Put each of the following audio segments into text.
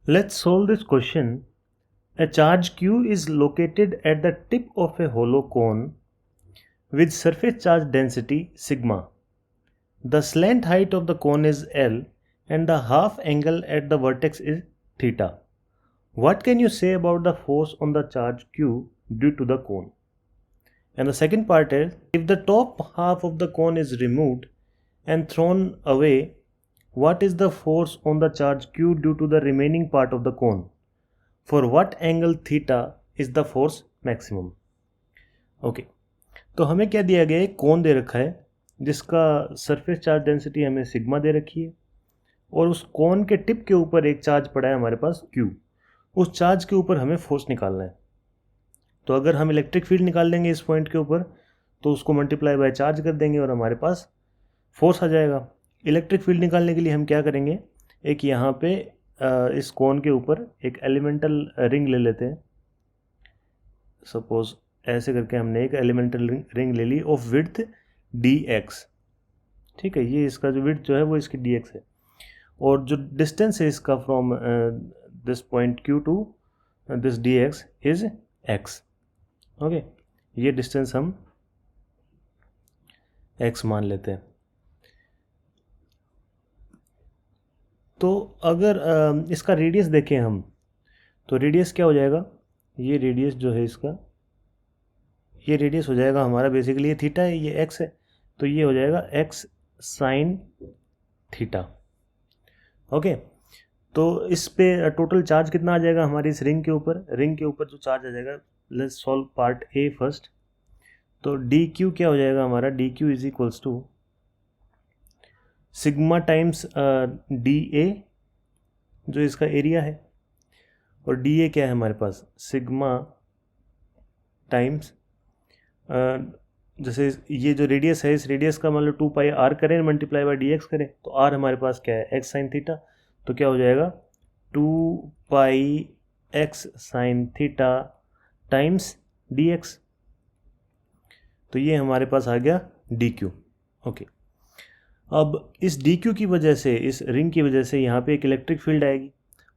Let's solve this question. A charge Q is located at the tip of a hollow cone with surface charge density sigma. The slant height of the cone is L and the half angle at the vertex is theta. What can you say about the force on the charge Q due to the cone? And the second part is, if the top half of the cone is removed and thrown away, what is the force on the charge Q due to the remaining part of the cone? For what angle theta is the force maximum? Okay, तो हमें क्या दिया गया है? कोन दे रखा है जिसका surface charge density हमें सिग्मा दे रखी है और उस कोन के टिप के ऊपर एक चार्ज पड़ा है हमारे पास Q। उस चार्ज के ऊपर हमें फोर्स निकालना है। तो अगर हम इलेक्ट्रिक फील्ड निकाल देंगे इस पॉइंट के ऊपर तो उसको मल्टीप्लाई बाय चार्ज कर देंगे और हमारे पास फोर्स आ जाएगा। इलेक्ट्रिक फील्ड निकालने के लिए हम क्या करेंगे, एक यहाँ पे इस कोन के ऊपर एक एलिमेंटल रिंग ले लेते हैं। सपोज ऐसे करके हमने एक एलिमेंटल रिंग ले ली ऑफ विड्थ dx। ठीक है, ये इसका जो विड्थ जो है वो इसकी dx है और जो डिस्टेंस है इसका from this point Q to this dx is x। Okay, ये डिस्टेंस हम x मान लेते हैं। तो अगर इसका रेडियस देखें हम तो रेडियस क्या हो जाएगा, ये रेडियस जो है इसका, ये रेडियस हो जाएगा हमारा बेसिकली ये थीटा है, ये x है, तो ये हो जाएगा x साइन थीटा। ओके, तो इस पे टोटल चार्ज कितना आ जाएगा हमारी इस रिंग के ऊपर? रिंग के ऊपर जो चार्ज आ जाएगा, let's solve part A first. तो डी क्यू क्या हो जाएगा हमारा? D Q is equals to sigma times D A जो इसका एरिया है, और डी ए क्या है हमारे पास? सिग्मा टाइम्स जैसे ये जो रेडियस है इस रेडियस का मतलब 2 पाई आर करें मल्टीप्लाई बाय डी एक्स करें तो आर हमारे पास क्या है? X sine theta. तो क्या हो जाएगा? 2 pi X sine theta times D X. तो ये हमारे पास आ गया डी क्यू। ओके, अब इस डी क्यू की वजह से, इस रिंग की वजह से यहाँ पे एक इलेक्ट्रिक फील्ड आएगी।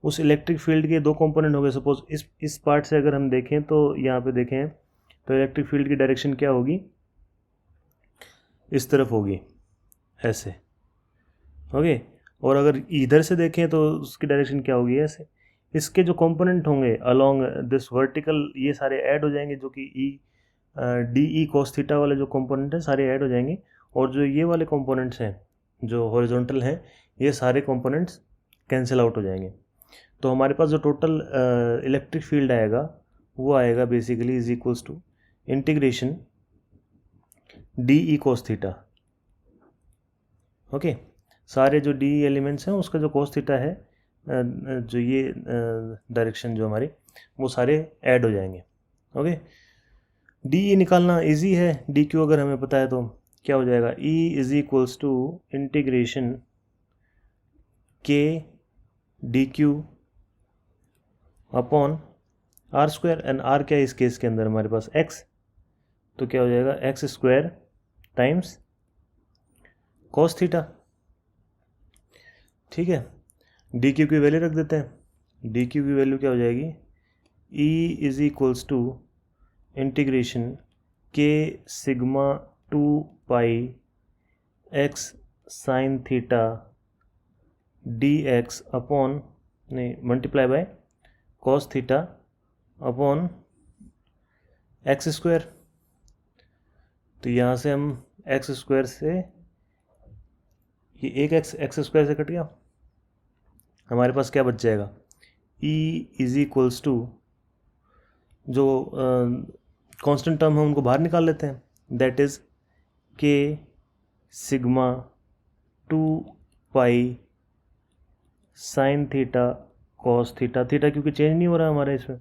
उस इलेक्ट्रिक फील्ड के दो कंपोनेंट हो गए। सपोज इस पार्ट से अगर हम देखें तो यहाँ पे देखें तो इलेक्ट्रिक फील्ड की डायरेक्शन क्या होगी? इस तरफ होगी, ऐसे। ओके, और अगर इधर से देखें तो उसकी डायरेक्शन क्या होगी? ऐसे। इसके जो कंपोनेंट होंगे अलोंग दिस वर्टिकल, ये सारे ऐड हो जाएंगे, जो कि डी ई कॉस थीटा वाले जो कंपोनेंट हैं सारे ऐड हो जाएंगे, और जो ये वाले कंपोनेंट्स हैं जो हॉरिजॉन्टल हैं ये सारे कंपोनेंट्स कैंसिल आउट हो जाएंगे। तो हमारे पास जो टोटल इलेक्ट्रिक फील्ड आएगा वो आएगा basically is equals to integration D E cos theta. Okay, सारे जो डी एलिमेंट्स हैं उसका जो कॉस थीटा है, जो ये डायरेक्शन जो हमारी, वो सारे ऐड हो जाएंगे। ओके, डी ई निकालना इजी है। डी क्यू अगर हमें पता है तो क्या हो जाएगा? E is equals to integration के D Q upon R square, and R क्या है इस केस के अंदर? हमारे पास एक्स। तो क्या हो जाएगा? X square times cos theta. ठीक है, डी क्यू की वैल्यू रख देते हैं। डी क्यू की वैल्यू क्या हो जाएगी? E is equals to integration के sigma 2 pi X sine theta D X upon, नहीं, multiply by cos theta upon X square. तो यहाँ से हम एक्स स्क्वायर से, ये एक एक्स स्क्वायर से कट गया, हमारे पास क्या बच जाएगा? ई इज इक्वल्स टू, जो कांस्टेंट टर्म है उनको बाहर निकाल लेते हैं, दैट इज के sigma 2 pi sine theta cos theta. Theta क्योंकि चेंज नहीं हो रहा हमारे इसमें,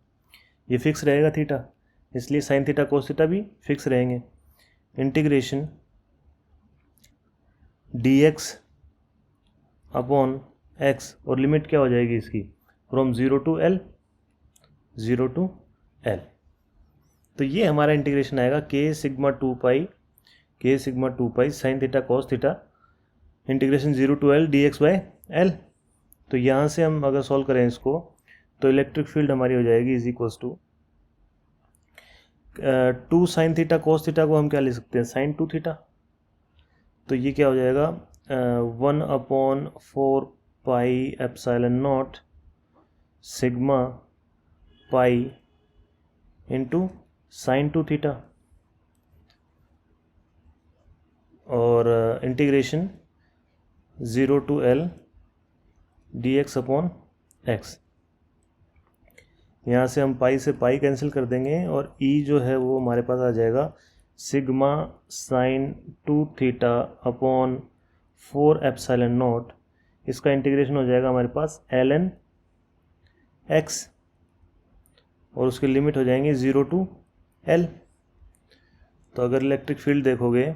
ये फिक्स रहेगा थीटा, इसलिए साइन थीटा कॉस थीटा भी फिक्स रहेंगे। Integration D X upon X, और लिमिट क्या हो जाएगी इसकी? From 0 to L, 0 to L. तो ये हमारा इंटीग्रेशन आएगा के sigma 2 pi sine theta cos theta integration 0 to L D X by L. तो यहाँ से हम अगर सॉल्व करें इसको तो इलेक्ट्रिक फील्ड हमारी हो जाएगी is equals to 2 sine theta cos theta को हम क्या ले सकते हैं, साइन 2 थीटा। तो ये क्या हो जाएगा 1/4 pi epsilon not sigma pi into sine 2 theta, और integration 0 to L dx upon x। यहाँ से हम पाई से पाई कैंसिल कर देंगे और e जो है वो हमारे पास आ जाएगा sigma sine 2 theta upon 4 epsilon naught. इसका इंटीग्रेशन हो जाएगा हमारे पास ln x, और उसकी लिमिट हो जाएंगी 0 to L। तो अगर इलेक्ट्रिक फील्ड देखोगे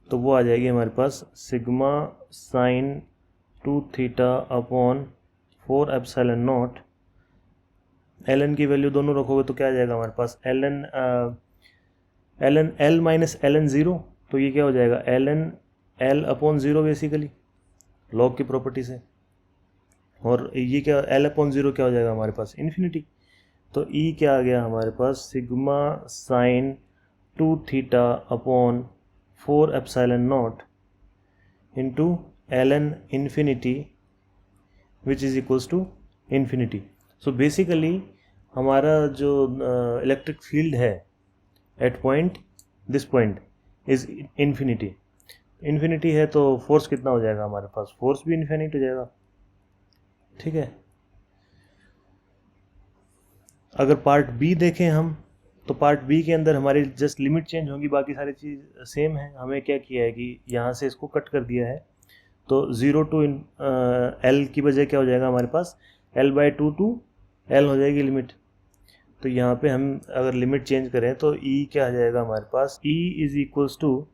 तो वो आ जाएगी हमारे पास sigma sine 2 theta upon 4 epsilon not. ln की वैल्यू दोनों रखोगे तो क्या आ जाएगा हमारे पास ln L माइनस ln 0। तो ये क्या हो जाएगा ln L upon 0 basically log की प्रॉपर्टी से, और ये क्या L अपॉन 0 क्या हो जाएगा हमारे पास इन्फिनिटी। तो E क्या आ गया हमारे पास sigma sine 2 theta upon 4 epsilon not into ln infinity which is equals to infinity. So basically हमारा जो इलेक्ट्रिक फील्ड है at point this point is infinity. Infinity है तो फोर्स कितना हो जाएगा हमारे पास, फोर्स भी इन्फिनिट हो जाएगा। ठीक है, अगर पार्ट बी देखें हम तो पार्ट बी के अंदर हमारी जस्ट लिमिट चेंज होगी, बाकी सारी चीज़ सेम है। हमें क्या किया है कि यहाँ से इसको कट कर दिया है, तो 0 to L की बजाय क्या हो जाएगा हमारे पास L/2 to L हो जाएगी लिमिट। तो यहाँ पे हम अगर लिमिट चेंज करें तो E क्या आ जाएगा हमारे पास, E is equals to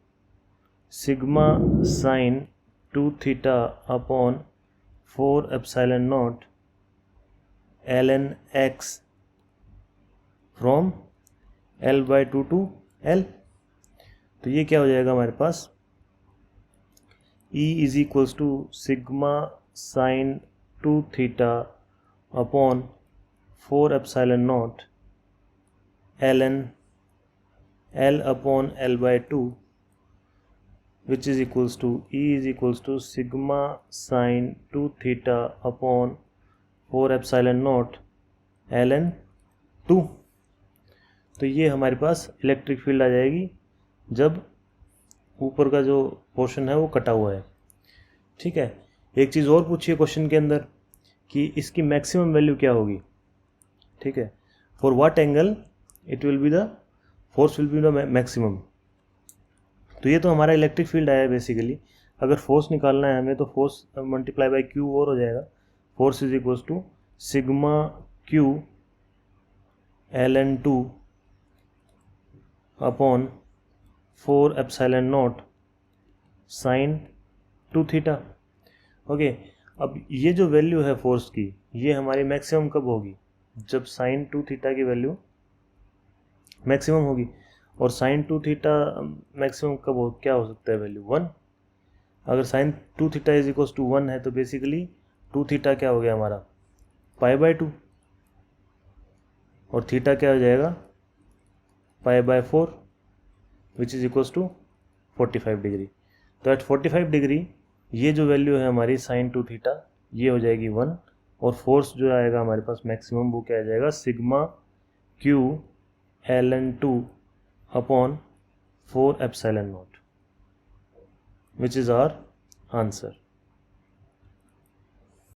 sigma sine 2 theta upon 4 epsilon not ln x from L/2 to L। तो ये क्या हो जाएगा हमारे पास E is equals to sigma sine 2 theta upon 4 epsilon not ln L upon L/2 which is equals to E is equals to sigma sin 2 theta upon 4 epsilon naught ln 2। तो ये हमारे पास इलेक्ट्रिक फील्ड आ जाएगी जब ऊपर का जो portion है वो कटा हुआ है। ठीक है, एक चीज़ और पूछिए क्वेश्चन के अंदर कि इसकी मैक्सिमम वैल्यू क्या होगी। ठीक है, for what angle it will be the force will be the maximum. तो ये तो हमारा इलेक्ट्रिक फील्ड आया है बेसिकली। अगर फोर्स निकालना है हमें तो फोर्स मल्टीप्लाई बाय क्यू और हो जाएगा। Force is equals to sigma Q ln 2 upon 4 epsilon naught sine 2 theta. Okay, अब ये जो वैल्यू है फोर्स की ये हमारी मैक्सिमम कब होगी, जब साइन 2 थीटा की वैल्यू मैक्सिमम होगी। और साइन 2 थीटा मैक्सिमम कब हो, क्या हो सकता है वैल्यू 1। अगर sine 2 theta is equals to 1 है तो बेसिकली 2 थीटा क्या हो गया हमारा π/2, और थीटा क्या हो जाएगा π/4 which is equals to 45 degree. तो एट 45 डिग्री ये जो वैल्यू है हमारी साइन 2 थीटा ये हो जाएगी 1, और फोर्स जो आएगा हमारे पास मैक्सिमम वो क्या आ जाएगा sigma Q ln 2 upon 4 epsilon naught, which is our answer.